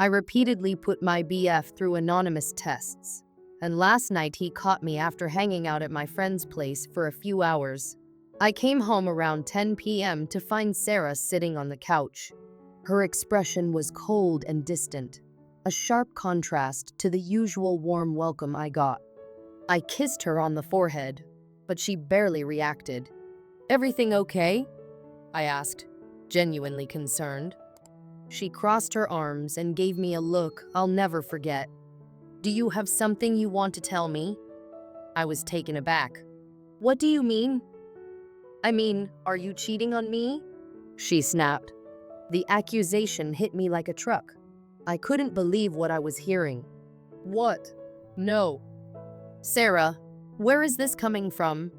I repeatedly put my BF through anonymous tests, and last night he caught me after hanging out at my friend's place for a few hours. I came home around 10 p.m. to find Sarah sitting on the couch. Her expression was cold and distant, a sharp contrast to the usual warm welcome I got. I kissed her on the forehead, but she barely reacted. "Everything okay?" I asked, genuinely concerned. She crossed her arms and gave me a look I'll never forget. "Do you have something you want to tell me?" I was taken aback. "What do you mean?" "I mean, are you cheating on me?" she snapped. The accusation hit me like a truck. I couldn't believe what I was hearing. "What? No." "Sarah, where is this coming from?"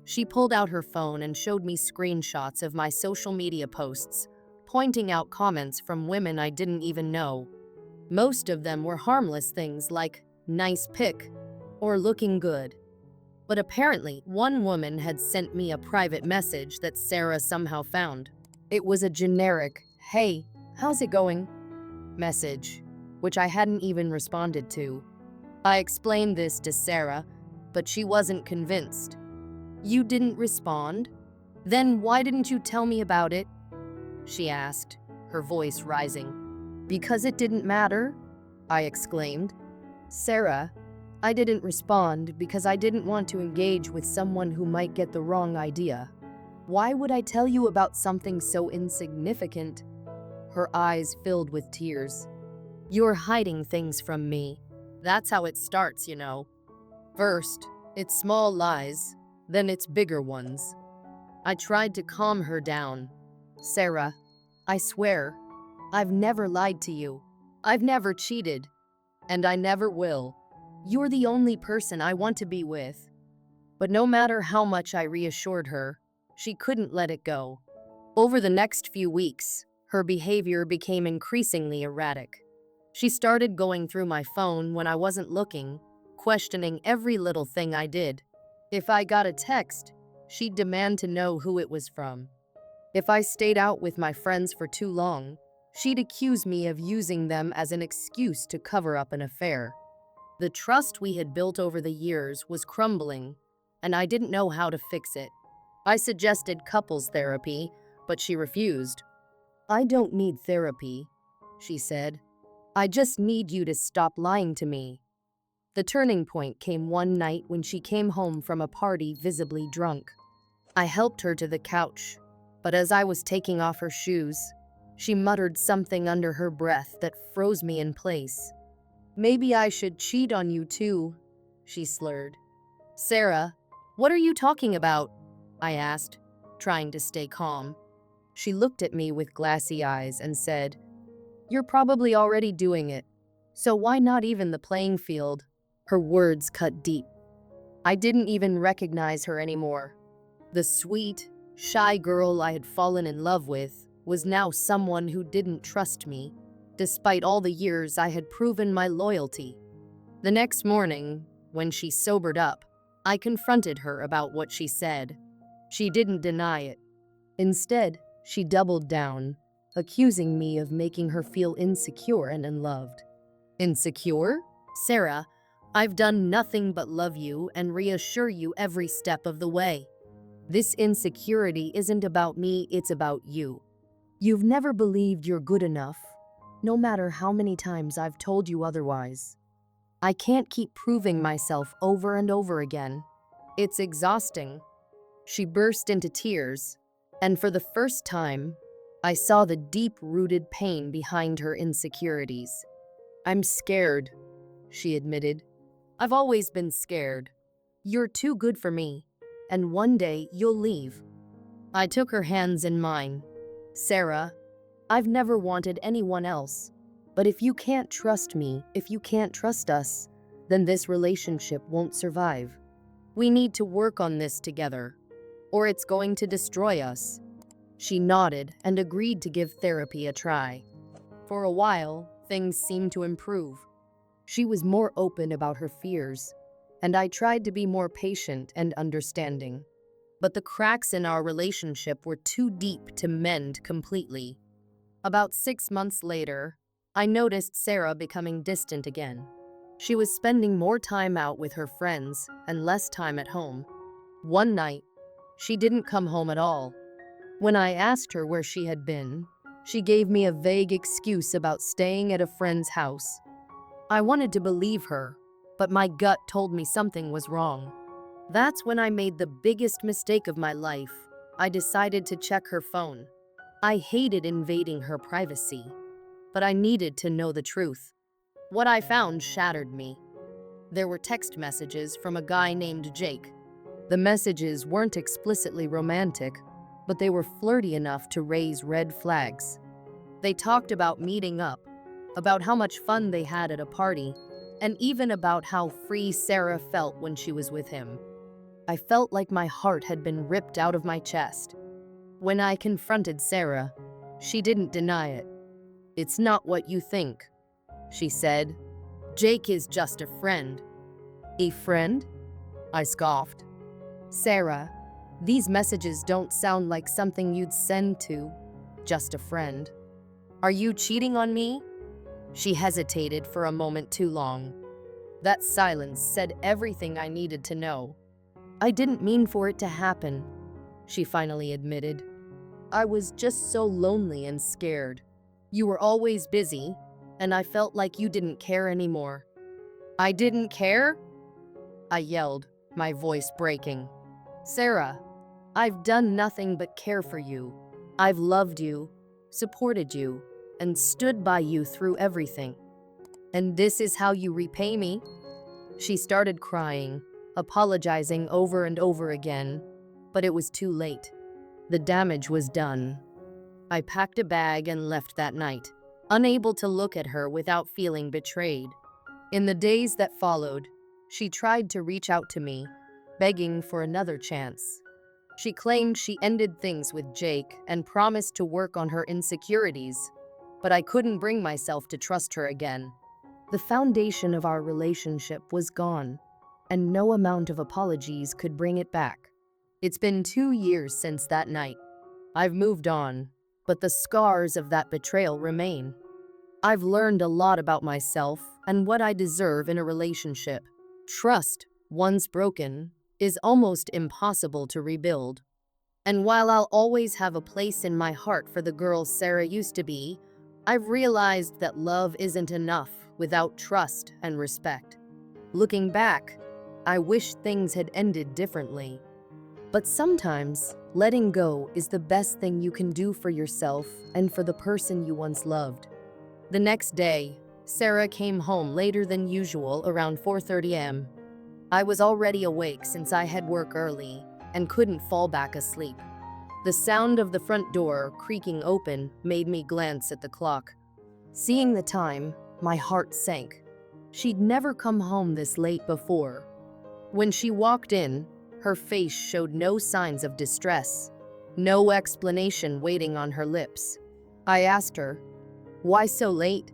She pulled out her phone and showed me screenshots of my social media posts, pointing out comments from women I didn't even know. Most of them were harmless things like, "nice pic," or "looking good." But apparently, one woman had sent me a private message that Sarah somehow found. It was a generic, "Hey, how's it going?" message, which I hadn't even responded to. I explained this to Sarah, but she wasn't convinced. "You didn't respond? Then why didn't you tell me about it?" she asked, her voice rising. "Because it didn't matter?" I exclaimed. "Sarah, I didn't respond because I didn't want to engage with someone who might get the wrong idea. Why would I tell you about something so insignificant?" Her eyes filled with tears. "You're hiding things from me. That's how it starts, you know. First, it's small lies, then it's bigger ones." I tried to calm her down. "Sarah, I swear, I've never lied to you. I've never cheated. And I never will. You're the only person I want to be with." But no matter how much I reassured her, she couldn't let it go. Over the next few weeks, her behavior became increasingly erratic. She started going through my phone when I wasn't looking, questioning every little thing I did. If I got a text, she'd demand to know who it was from. If I stayed out with my friends for too long, she'd accuse me of using them as an excuse to cover up an affair. The trust we had built over the years was crumbling, and I didn't know how to fix it. I suggested couples therapy, but she refused. "I don't need therapy," she said. "I just need you to stop lying to me." The turning point came one night when she came home from a party visibly drunk. I helped her to the couch, but as I was taking off her shoes, she muttered something under her breath that froze me in place. "Maybe I should cheat on you too," she slurred. "Sarah, what are you talking about?" I asked, trying to stay calm. She looked at me with glassy eyes and said, "You're probably already doing it, so why not even the playing field?" Her words cut deep. I didn't even recognize her anymore. The sweet, shy girl I had fallen in love with was now someone who didn't trust me, despite all the years I had proven my loyalty. The next morning, when she sobered up, I confronted her about what she said. She didn't deny it. Instead, she doubled down, accusing me of making her feel insecure and unloved. "Insecure? Sarah, I've done nothing but love you and reassure you every step of the way. This insecurity isn't about me, it's about you. You've never believed you're good enough, no matter how many times I've told you otherwise. I can't keep proving myself over and over again. It's exhausting." She burst into tears, and for the first time, I saw the deep-rooted pain behind her insecurities. "I'm scared," she admitted. "I've always been scared. You're too good for me, and one day you'll leave." I took her hands in mine. "Sarah, I've never wanted anyone else. But if you can't trust me, if you can't trust us, then this relationship won't survive. We need to work on this together, or it's going to destroy us." She nodded and agreed to give therapy a try. For a while, things seemed to improve. She was more open about her fears, and I tried to be more patient and understanding. But the cracks in our relationship were too deep to mend completely. About 6 months later, I noticed Sarah becoming distant again. She was spending more time out with her friends and less time at home. One night, she didn't come home at all. When I asked her where she had been, she gave me a vague excuse about staying at a friend's house. I wanted to believe her, but my gut told me something was wrong. That's when I made the biggest mistake of my life. I decided to check her phone. I hated invading her privacy, but I needed to know the truth. What I found shattered me. There were text messages from a guy named Jake. The messages weren't explicitly romantic, but they were flirty enough to raise red flags. They talked about meeting up, about how much fun they had at a party, and even about how free Sarah felt when she was with him. I felt like my heart had been ripped out of my chest. When I confronted Sarah, she didn't deny it. "It's not what you think," she said. "Jake is just a friend." "A friend?" I scoffed. "Sarah, these messages don't sound like something you'd send to just a friend. Are you cheating on me?" She hesitated for a moment too long. That silence said everything I needed to know. "I didn't mean for it to happen," she finally admitted. "I was just so lonely and scared. You were always busy, and I felt like you didn't care anymore." "I didn't care?" I yelled, my voice breaking. "Sarah, I've done nothing but care for you. I've loved you, supported you, and stood by you through everything. And this is how you repay me?" She started crying, apologizing over and over again, but it was too late. The damage was done. I packed a bag and left that night, unable to look at her without feeling betrayed. In the days that followed, she tried to reach out to me, begging for another chance. She claimed she ended things with Jake and promised to work on her insecurities, but I couldn't bring myself to trust her again. The foundation of our relationship was gone, and no amount of apologies could bring it back. It's been 2 years since that night. I've moved on, but the scars of that betrayal remain. I've learned a lot about myself and what I deserve in a relationship. Trust, once broken, is almost impossible to rebuild. And while I'll always have a place in my heart for the girl Sarah used to be, I've realized that love isn't enough without trust and respect. Looking back, I wish things had ended differently. But sometimes, letting go is the best thing you can do for yourself and for the person you once loved. The next day, Sarah came home later than usual around 4:30 a.m. I was already awake since I had work early and couldn't fall back asleep. The sound of the front door creaking open made me glance at the clock. Seeing the time, my heart sank. She'd never come home this late before. When she walked in, her face showed no signs of distress, no explanation waiting on her lips. I asked her, "Why so late?"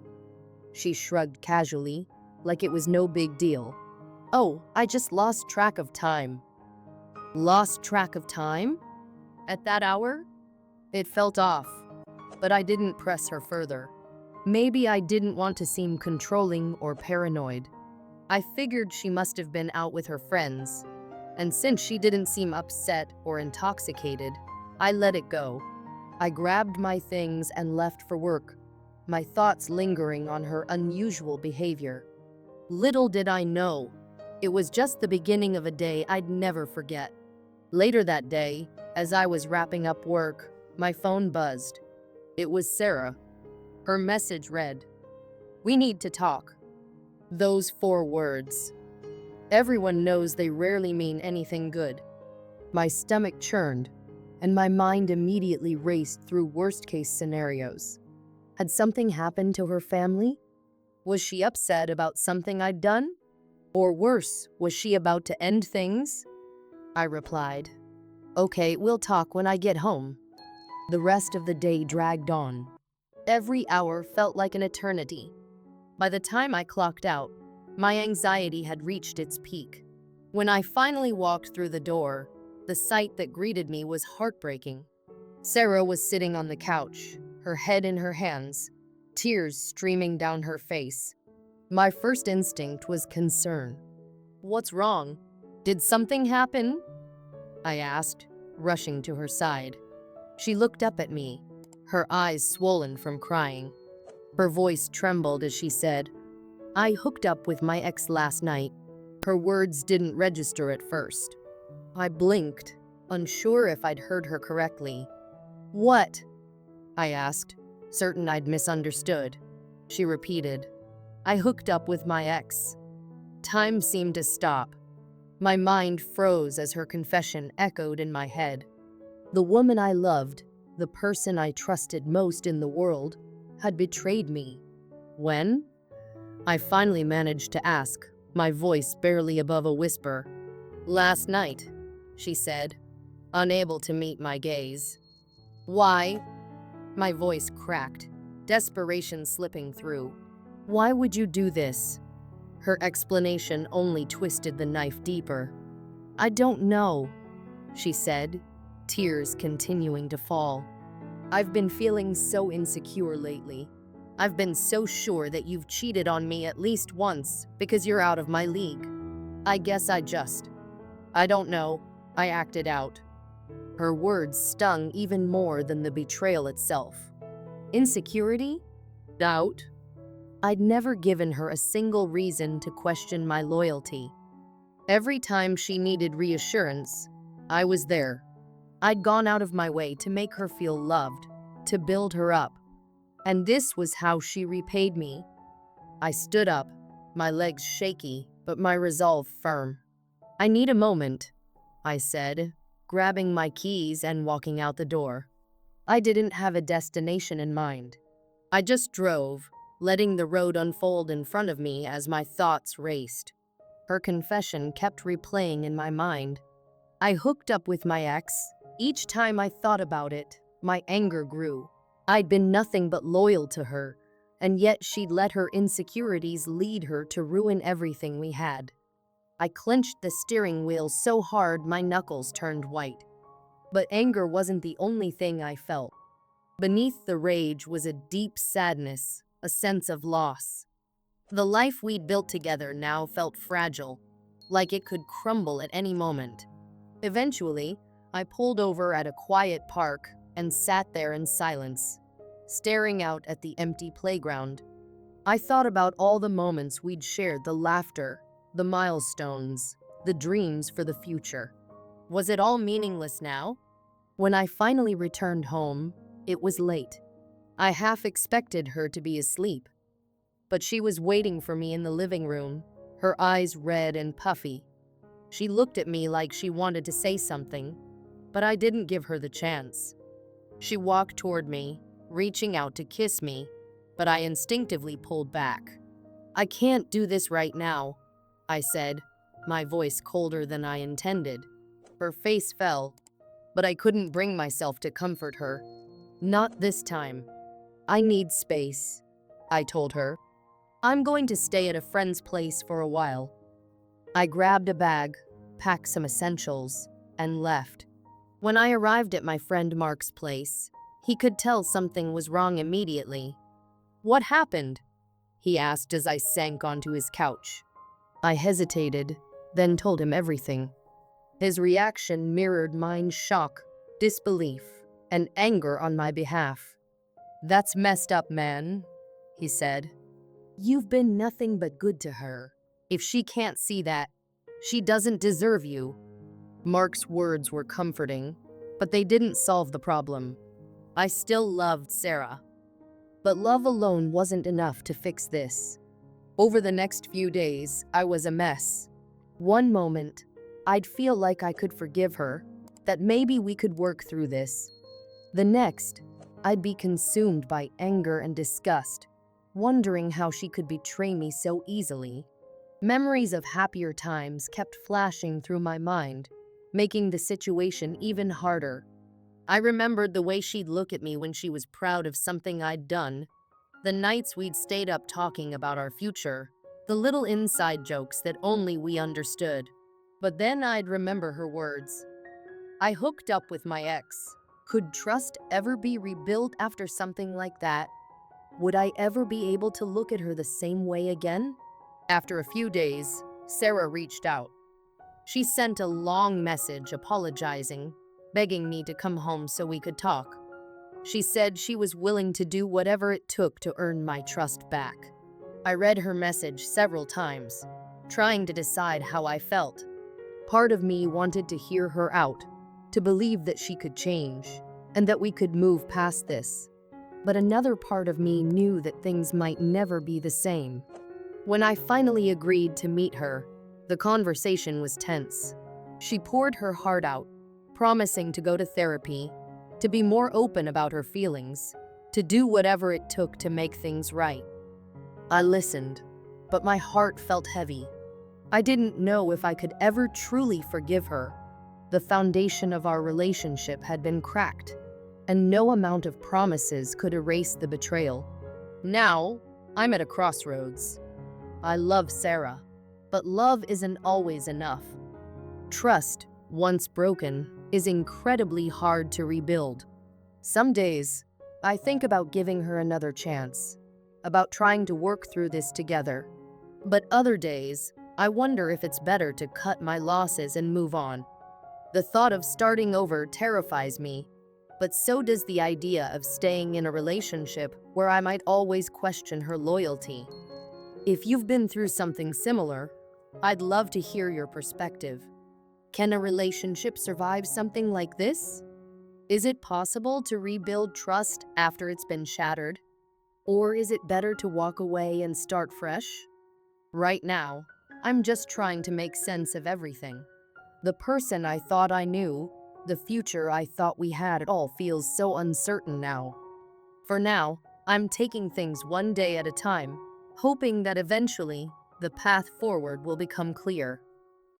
She shrugged casually, like it was no big deal. "Oh, I just lost track of time." Lost track of time? At that hour? It felt off, but I didn't press her further. Maybe I didn't want to seem controlling or paranoid. I figured she must have been out with her friends, and since she didn't seem upset or intoxicated, I let it go. I grabbed my things and left for work, my thoughts lingering on her unusual behavior. Little did I know, it was just the beginning of a day I'd never forget. Later that day, as I was wrapping up work, my phone buzzed. It was Sarah. Her message read, "We need to talk." Those 4 words. Everyone knows they rarely mean anything good. My stomach churned, and my mind immediately raced through worst-case scenarios. Had something happened to her family? Was she upset about something I'd done? Or worse, was she about to end things? I replied, "Okay, we'll talk when I get home." The rest of the day dragged on. Every hour felt like an eternity. By the time I clocked out, my anxiety had reached its peak. When I finally walked through the door, the sight that greeted me was heartbreaking. Sarah was sitting on the couch, her head in her hands, tears streaming down her face. My first instinct was concern. "What's wrong? Did something happen?" I asked, rushing to her side. She looked up at me, her eyes swollen from crying. Her voice trembled as she said, "I hooked up with my ex last night." Her words didn't register at first. I blinked, unsure if I'd heard her correctly. "What?" I asked, certain I'd misunderstood. She repeated, "I hooked up with my ex." Time seemed to stop. My mind froze as her confession echoed in my head. The woman I loved, the person I trusted most in the world, had betrayed me. When? I finally managed to ask, my voice barely above a whisper. "Last night," she said, unable to meet my gaze. "Why?" My voice cracked, desperation slipping through. "Why would you do this?" Her explanation only twisted the knife deeper. "I don't know," she said, tears continuing to fall. "I've been feeling so insecure lately. I've been so sure that you've cheated on me at least once because you're out of my league. I guess I don't know," I acted out. Her words stung even more than the betrayal itself. Insecurity? Doubt? I'd never given her a single reason to question my loyalty. Every time she needed reassurance, I was there. I'd gone out of my way to make her feel loved, to build her up. And this was how she repaid me. I stood up, my legs shaky, but my resolve firm. "I need a moment," I said, grabbing my keys and walking out the door. I didn't have a destination in mind. I just drove, letting the road unfold in front of me as my thoughts raced. Her confession kept replaying in my mind. I hooked up with my ex. Each time I thought about it, my anger grew. I'd been nothing but loyal to her, and yet she'd let her insecurities lead her to ruin everything we had. I clenched the steering wheel so hard my knuckles turned white. But anger wasn't the only thing I felt. Beneath the rage was a deep sadness, a sense of loss. The life we'd built together now felt fragile, like it could crumble at any moment. Eventually, I pulled over at a quiet park and sat there in silence, staring out at the empty playground. I thought about all the moments we'd shared, the laughter, the milestones, the dreams for the future. Was it all meaningless now? When I finally returned home, it was late. I half expected her to be asleep, but she was waiting for me in the living room, her eyes red and puffy. She looked at me like she wanted to say something, but I didn't give her the chance. She walked toward me, reaching out to kiss me, but I instinctively pulled back. "I can't do this right now," I said, my voice colder than I intended. Her face fell, but I couldn't bring myself to comfort her. "Not this time. I need space," I told her. "I'm going to stay at a friend's place for a while." I grabbed a bag, packed some essentials, and left. When I arrived at my friend Mark's place, he could tell something was wrong immediately. "What happened?" he asked as I sank onto his couch. I hesitated, then told him everything. His reaction mirrored mine: shock, disbelief, and anger on my behalf. "That's messed up, man," he said. "You've been nothing but good to her. If she can't see that, she doesn't deserve you." Mark's words were comforting, but they didn't solve the problem. I still loved Sarah. But love alone wasn't enough to fix this. Over the next few days, I was a mess. One moment, I'd feel like I could forgive her, that maybe we could work through this. The next, I'd be consumed by anger and disgust, wondering how she could betray me so easily. Memories of happier times kept flashing through my mind, making the situation even harder. I remembered the way she'd look at me when she was proud of something I'd done, the nights we'd stayed up talking about our future, the little inside jokes that only we understood. But then I'd remember her words. "I hooked up with my ex. Could trust ever be rebuilt after something like that?" Would I ever be able to look at her the same way again? After a few days, Sarah reached out. She sent a long message apologizing, begging me to come home so we could talk. She said she was willing to do whatever it took to earn my trust back. I read her message several times, trying to decide how I felt. Part of me wanted to hear her out, to believe that she could change, and that we could move past this. But another part of me knew that things might never be the same. When I finally agreed to meet her, the conversation was tense. She poured her heart out, promising to go to therapy, to be more open about her feelings, to do whatever it took to make things right. I listened, but my heart felt heavy. I didn't know if I could ever truly forgive her. The foundation of our relationship had been cracked, and no amount of promises could erase the betrayal. Now, I'm at a crossroads. I love Sarah, but love isn't always enough. Trust, once broken, is incredibly hard to rebuild. Some days, I think about giving her another chance, about trying to work through this together. But other days, I wonder if it's better to cut my losses and move on. The thought of starting over terrifies me, but so does the idea of staying in a relationship where I might always question her loyalty. If you've been through something similar, I'd love to hear your perspective. Can a relationship survive something like this? Is it possible to rebuild trust after it's been shattered? Or is it better to walk away and start fresh? Right now, I'm just trying to make sense of everything. The person I thought I knew, the future I thought we had, it all feels so uncertain now. For now, I'm taking things one day at a time, hoping that eventually, the path forward will become clear.